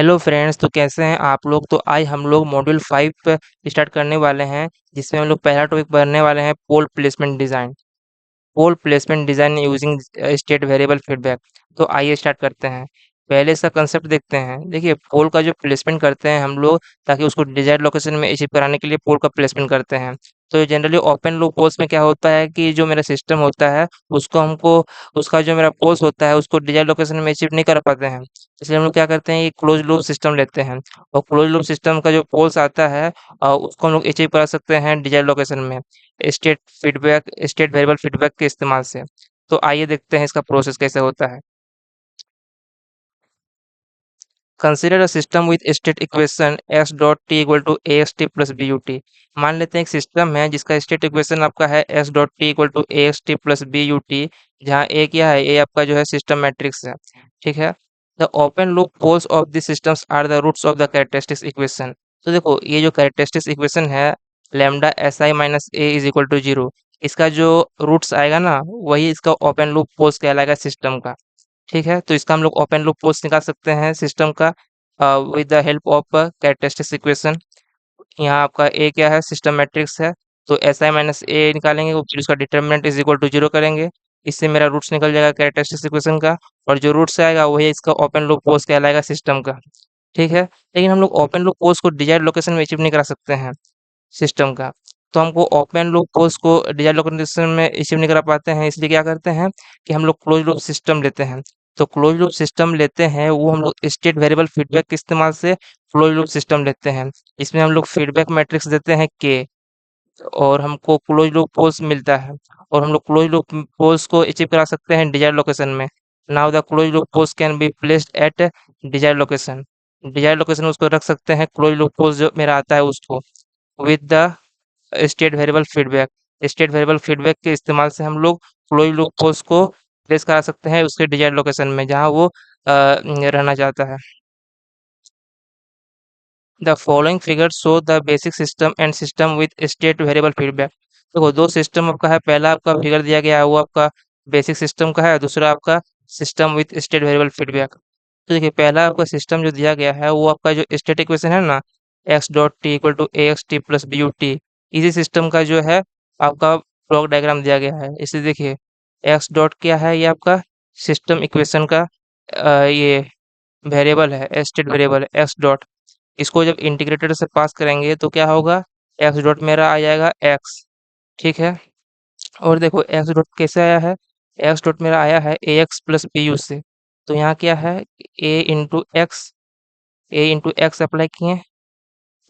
Hello friends, तो कैसे हैं आप लोग। तो आज हम लोग मॉड्यूल 5 पे स्टार्ट करने वाले हैं, जिसमें हम लोग पहला टॉपिक पढ़ने वाले हैं pole placement design. Pole placement design using state variable feedback. तो आइए स्टार्ट करते हैं। पहले इसका कंसेप्ट देखते हैं। देखिए, पोल का जो प्लेसमेंट करते हैं हम लोग, ताकि उसको डिजायर्ड लोकेशन में अचीव कराने के लिए पोल का प्लेसमेंट करते हैं। तो जनरली ओपन लूप पोल्स में क्या होता है कि जो मेरा सिस्टम होता है उसको हमको उसका जो मेरा पोल्स होता है उसको डिजायर्ड लोकेशन में अचीव नहीं कर पाते हैं। इसलिए हम लोग क्या करते हैं, ये क्लोज लूप सिस्टम लेते हैं। और क्लोज लूप सिस्टम का जो पोल्स आता है उसको हम लोग अचीव करा सकते हैं डिजायर्ड लोकेशन में स्टेट वेरिएबल फीडबैक के इस्तेमाल से। तो आइए देखते हैं इसका प्रोसेस कैसे होता है। Consider a system with state equation s dot t equal to axt plus but। मान लेते हैं एक सिस्टम है जिसका स्टेट इक्वेशन आपका है s dot t equal to axt plus but, जहाँ a क्या है, a आपका जो है सिस्टम मैट्रिक्स है। ठीक है। The open loop poles of the systems are the roots of the characteristics equation. तो देखो, ये जो कैरेक्टरिस्टिक्स इक्वेशन है lambda S I minus A is equal to zero, इसका जो रूट्स आएगा ना, वही इसका ओपन लूप पोल्स कहलाएगा सिस्टम का। ठीक है, तो इसका हम लोग ओपन लूप पोल्स निकाल सकते हैं सिस्टम का with the help of characteristics equation. यहाँ आपका ए क्या है, सिस्टम मैट्रिक्स है। तो एस आई माइनस ए निकालेंगे, फिर उसका determinant is equal to zero करेंगे। इससे मेरा रूट्स निकल जाएगा कैरेक्टरिस्टिक्स इक्वेशन का, और जो रूट्स आएगा वही इसका ओपन लूप पोल्स कहलाएगा सिस्टम का। ठीक है। लेकिन हम लोग ओपन लूप पोल्स को डिजायर्ड लोकेशन में अचीव नहीं करा सकते हैं सिस्टम का। तो हमको ओपन लूप पोल्स को डिजायर्ड लोकेशन में अचीव नहीं करा पाते हैं, इसलिए क्या करते हैं कि हम लोग क्लोज लूप सिस्टम लेते हैं। तो क्लोज लूप सिस्टम लेते हैं वो हम लोग स्टेट वेरिएबल फीडबैक के इस्तेमाल से क्लोज लूप सिस्टम लेते हैं। इसमें हम लोग फीडबैक मैट्रिक्स देते हैं के, और हमको क्लोज लूप पोल्स मिलता है। और हम लोग क्लोज लूप पोल्स को अचीव करा सकते हैं डिजायर्ड लोकेशन में। Now the close loop poles can be placed at desired location. Desired location उसको रख सकते हैं, क्लोज लूप पोल्स जो मेरा आता है उसको, with the state variable feedback के इस्तेमाल से हम लोग क्लोज लूप पोल्स को प्लेस करा सकते हैं उसके डिजायर्ड लोकेशन में जहां वो रहना चाहता है। The following figure show the basic system and system with state variable feedback. देखो, दो सिस्टम आपका है, पहला आपका फिगर दिया गया है वो आपका बेसिक सिस्टम का है, दूसरा आपका system with state variable feedback. तो देखिए, पहला आपका सिस्टम जो दिया गया है वो आपका जो स्टेट इक्वेशन है ना, x dot t equal to A x t plus B u t, इसी सिस्टम का जो है आपका ब्लॉक डायग्राम दिया गया है। इसे देखिए, एक्स डॉट क्या है, ये आपका सिस्टम इक्वेशन का ये वेरिएबल है, स्टेट वेरिएबल एक्स डॉट। इसको जब इंटीग्रेटर से पास करेंगे तो क्या होगा, एक्स डॉट मेरा आ जाएगा एक्स। ठीक है। और देखो एक्स डॉट कैसे आया है, एक्स डॉट मेरा आया है A X plus B U से। तो यहाँ क्या है, ए इंटू एक्स अप्लाई किए,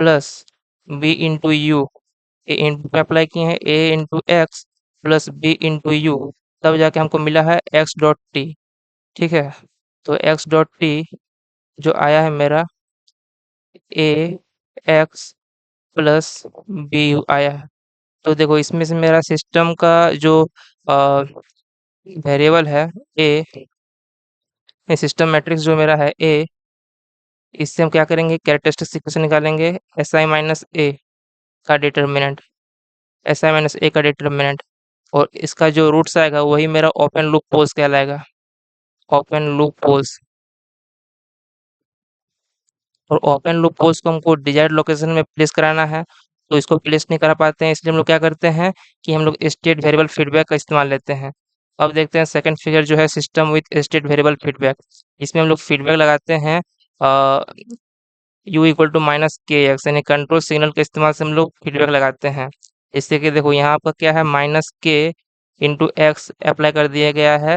plus B into U, A into पे अप्लाई किए हैं A into X plus B into U, तब जाके हमको मिला है एक्स डॉट टी। ठीक है। तो एक्स डॉट टी जो आया है मेरा ए एक्स प्लस बी यू आया है। तो देखो, इसमें से मेरा सिस्टम का जो वेरिएबल है ए, सिस्टम मैट्रिक्स जो मेरा है ए, इससे हम क्या करेंगे, कैरेक्टरिस्टिक इक्वेशन निकालेंगे, एस आई माइनस ए का डिटर्मिनेंट, एस आई माइनस ए का डिटर्मिनेंट। और इसका जो रूट्स आएगा वही मेरा ओपन लूप पोल्स कहलाएगा, ओपन लूप पोल्स। और ओपन लूप पोल्स को हमको डिजायर्ड लोकेशन में प्लेस कराना है, तो इसको प्लेस नहीं करा पाते हैं, इसलिए हम लोग क्या करते हैं कि हम लोग स्टेट वेरिएबल फीडबैक का इस्तेमाल लेते हैं। अब देखते हैं सेकंड फिगर जो है system with state variable feedback. इसमें हम लोग फीडबैक लगाते हैं u equal to minus K x, यानी कंट्रोल सिग्नल के इस्तेमाल से हम लोग फीडबैक लगाते हैं। इससे कि देखो, यहाँ आपका क्या है, minus K into x apply कर दिया गया है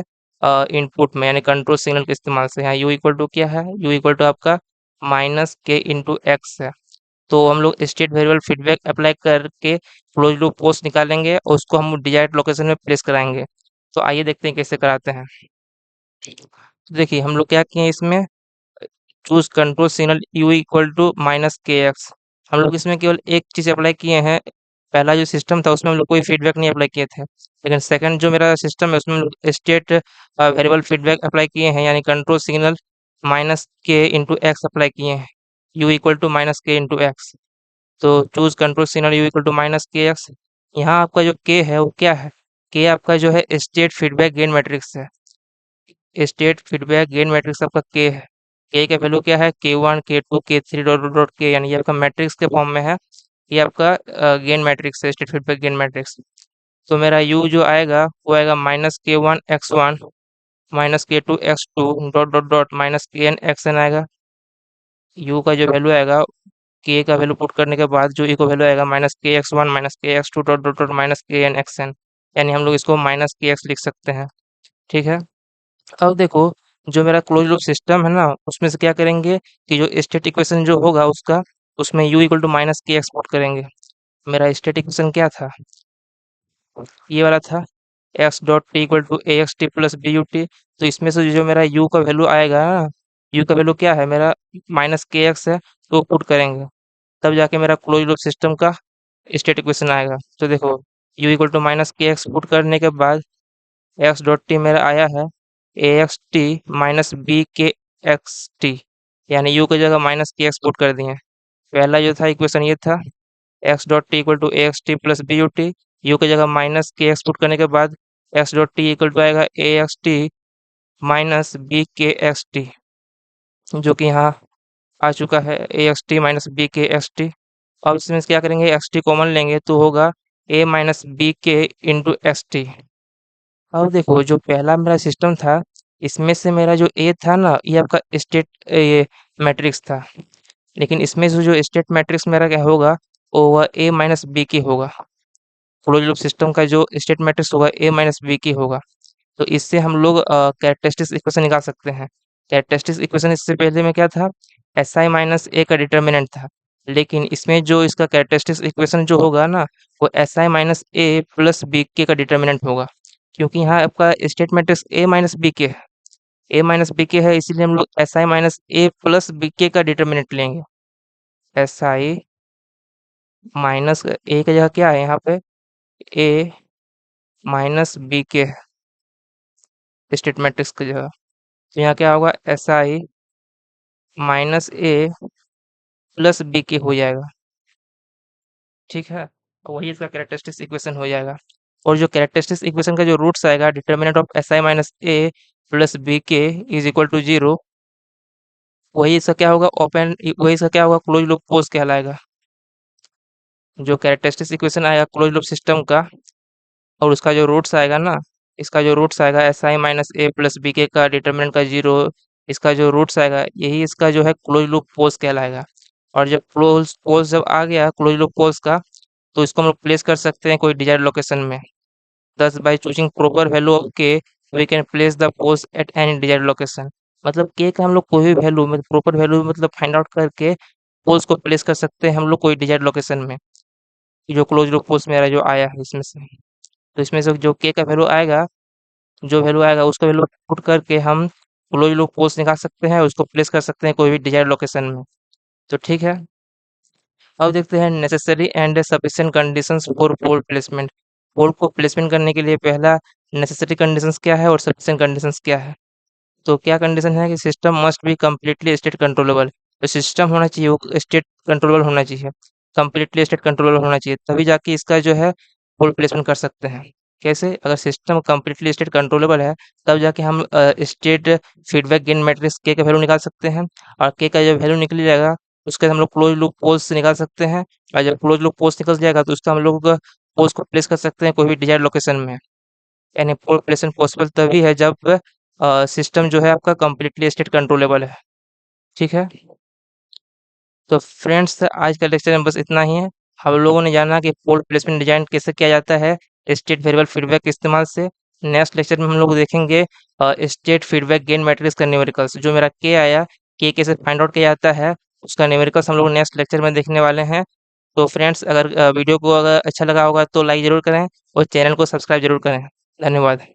इनपुट में, यानी कंट्रोल सिग्नल के इस्तेमाल से। यहाँ यू इक्वल टू क्या है, यू इक्वल टू आपका माइनस के इंटू एक्स है। तो हम लोग स्टेट वेरिएबल फीडबैक अप्लाई करके क्लोज लूप पोस्ट निकालेंगे और उसको हम डिजायर्ड लोकेशन में प्लेस कराएंगे। तो आइए देखते हैं कैसे कराते हैं। तो देखिए, हम लोग क्या किए हैं इसमें, choose control signal u equal to minus K x. हम लोग इसमें केवल एक चीज अप्लाई किए हैं, पहला जो सिस्टम था उसमें हम लोग कोई फीडबैक नहीं अप्लाई किए थे, लेकिन सेकंड जो मेरा सिस्टम है उसमें हम लोग स्टेट वेरिएबल फीडबैक अप्लाई किए हैं, यानी control signal minus K into x apply किए हैं, u equal to minus K into x. तो choose control signal u equal to minus K x. यहाँ आपका जो के है वो क्या है, के आपका जो है स्टेट फीडबैक गेन मैट्रिक्स है, स्टेट फीडबैक गेन मैट्रिक्स आपका के है। के का वैल्यू क्या है, K1 K2 K3 dot dot dot K, यानी ये आपका मैट्रिक्स के फॉर्म में है। ये आपका गेन मैट्रिक्स है, स्टेट फीडबैक गेन मैट्रिक्स। तो मेरा U जो आएगा वो आएगा -K1 x1 -K2 x2 dot dot dot -Kn xn आएगा। U का जो वैल्यू आएगा, K का वैल्यू पुट करने के बाद जो U का वैल्यू आएगा -Kx1 -Kx2 dot dot dot -Kn xn, यानी हम लोग इसको -Kx लिख सकते हैं। ठीक है। अब देखो, जो मेरा क्लोज लूप सिस्टम है ना, उसमें से क्या करेंगे कि जो स्टेट इक्वेशन जो होगा उसका, उसमें U equal to -Kx put करेंगे। मेरा स्टेट इक्वेशन क्या था, ये वाला था, x dot t equal to A x t plus B u t. तो इसमें से जो मेरा यू का वैल्यू आएगा ना, यू का वैल्यू क्या है मेरा, -Kx है, तो पुट करेंगे, तब जाके मेरा क्लोज लूप सिस्टम का स्टेट इक्वेशन आएगा। तो देखो, u equal to -Kx put करने के बाद एक्स डॉट टी मेरा आया है A x t minus B K x t, यानी यू की जगह -Kx पुट कर दिए। पहला जो था इक्वेशन ये था, x dot t equal to A x t plus B u t, u की जगह -Kx पुट करने के बाद x dot t equal to आएगा A x t minus B K x t, जो कि यहाँ आ चुका है A x t minus B K x t. अब इसमें से क्या करेंगे, एक्स टी कॉमन लेंगे तो होगा ए माइनस बी के इंटू एक्स टी। अब देखो, जो पहला मेरा सिस्टम था, इसमें से मेरा जो ए था ना, ये आपका स्टेट ये मैट्रिक्स था, लेकिन इसमें से जो स्टेट मैट्रिक्स मेरा क्या होगा, वो होगा ए माइनस बी की होगा। क्लोज लूप सिस्टम का जो स्टेट मैट्रिक्स होगा ए माइनस बी की होगा। तो इससे हम लोग कैरेक्टरिस्टिक्स इक्वेशन निकाल सकते हैं। कैरेक्टरिस्टिक्स इक्वेशन इससे पहले में क्या था, एस आई माइनस ए का डिटर्मिनेंट था, लेकिन इसमें जो इसका कैरेक्टरिस्टिक्स इक्वेशन जो होगा ना, वो s I minus A plus B K का डिटर्मिनेंट होगा, क्योंकि यहाँ आपका state matrix A minus B K है, ए माइनस बी के है, इसीलिए हम लोग s I minus A plus B K का डिटर्मिनेंट लेंगे। एस आई माइनस ए की जगह क्या है यहाँ पे, A minus B K state matrix की जगह। तो यहाँ क्या होगा, s I minus A plus B K हो जाएगा। ठीक है, तो वही इसका कैरेक्टरिस्टिक्स इक्वेशन हो जाएगा। और जो कैरेक्टरिस्टिक्स इक्वेशन का जो रूट्स आएगा, determinant of s I minus A plus B K is equal to 0, वही इसका क्या होगा, ओपन, वही इसका क्या होगा, क्लोज लूप पोज कहलाएगा। जो कैरेक्टरिस्टिक्स इक्वेशन आएगा क्लोज लूप सिस्टम का, और उसका जो रूट्स आएगा ना, इसका जो रूट्स आएगा s I minus A plus B K का डिटर्मिनेंट का 0, इसका जो रूट्स आएगा यही इसका जो है क्लोज लूप पोज कहलाएगा। और जब क्लोज पोज जब आ गया क्लोज लूप पोज का, तो इसको हम लोग प्लेस कर सकते हैं कोई डिजायर्ड लोकेशन में। Thus, by choosing proper value of k, we can place the pose at any desired location। मतलब k का हम लोग कोई भी वैल्यू में प्रॉपर वैल्यू मतलब फाइंड आउट करके पोज को प्लेस कर सकते हैं हम लोग कोई डिजायर्ड लोकेशन में। जो क्लोज लूप पोज मेरा जो आया है इसमें से, तो इसमें से जो k का वैल्यू आएगा, जो वैल्यू आएगा उसका वैल्यू पुट करके हम क्लोज लूप पोज निकाल सकते हैं, उसको प्लेस कर सकते हैं कोई भी डिजायर्ड लोकेशन में। तो ठीक है, अब देखते हैं necessary and sufficient conditions for pole placement. Pole को प्लेसमेंट करने के लिए पहला नेसेसरी कंडीशंस क्या है और सफिशिएंट कंडीशंस क्या है। तो क्या कंडीशन है कि system must be completely state controllable. तो सिस्टम होना चाहिए वो स्टेट कंट्रोलेबल होना चाहिए, कंप्लीटली स्टेट कंट्रोलेबल होना चाहिए, तभी जाके इसका जो है पोल प्लेसमेंट कर सकते हैं। कैसे, अगर सिस्टम कंप्लीटली स्टेट कंट्रोलेबल है, तब जाके हम स्टेट फीडबैक गेन मैट्रिक्स के का वैल्यू निकाल सकते हैं, और के का जो वैल्यू निकल जाएगा उसके हम लोग क्लोज लूप पोज से निकाल सकते हैं। और जब क्लोज लूप पोज निकल जाएगा तो उसका हम लोग पोज को प्लेस कर सकते हैं कोई भी डिजायर्ड लोकेशन में। यानी पोल प्लेसमेंट पॉसिबल तभी है जब सिस्टम जो है आपका कंप्लीटली स्टेट कंट्रोलेबल है। ठीक है, तो फ्रेंड्स आज का लेक्चर में बस इतना ही है। हम लोगों ने जाना कि पोल प्लेसमेंट डिजाइन कैसे किया जाता है स्टेट वेरिएबल फीडबैक के इस्तेमाल से। नेक्स्ट लेक्चर में हम लोग देखेंगे स्टेट फीडबैक गेन मैट्रिक्स का न्यूमेरिकल्स, जो मेरा के आया, के कैसे फाइंड आउट किया जाता है, उसका न्यूमेरिकल्स हम लोग नेक्स्ट लेक्चर में देखने वाले हैं। तो फ्रेंड्स, अगर वीडियो को अगर अच्छा लगा होगा तो लाइक ज़रूर करें और चैनल को सब्सक्राइब जरूर करें। धन्यवाद।